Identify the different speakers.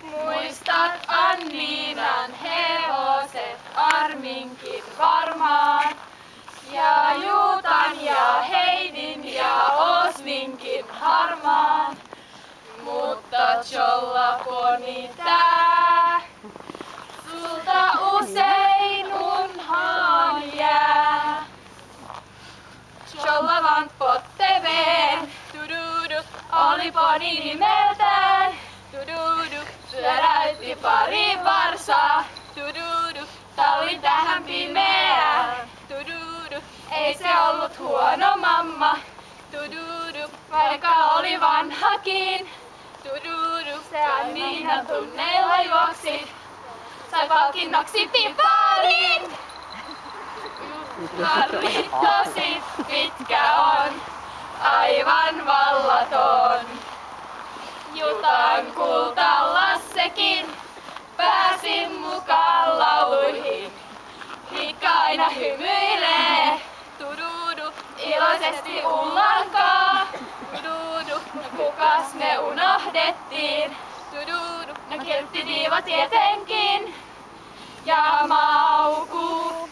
Speaker 1: Muistat Anniinan hevoset Arminkin varmaan. Ja Juutan ja Heidin ja Oslinkin harmaan. Mutta Tjolla-poni tää sulta usein unhaan jää. Tjolla vant potteveen, tududu, oli poni nimeltään. Tududu, pyöräytti pari varsaa. Tududu, talli tähän pimeään. Tududu, ei se ollut huono mamma. Tududu, vaikka oli vanhakin. Tududu, se Anniinan tunneilla juoksi. Sai palkinnoksi piparin. Harri tosi pitkä on, aivan vallaton. Jutan kulta Lassekin pääsi mukaan lauluihin. Mikka aina hymyilee, tududu, iloisesti ullankaa. Tududu, no kukas me unohdettiin? Tududu, no Kirtti Diiva tietenkin. Ja Mauku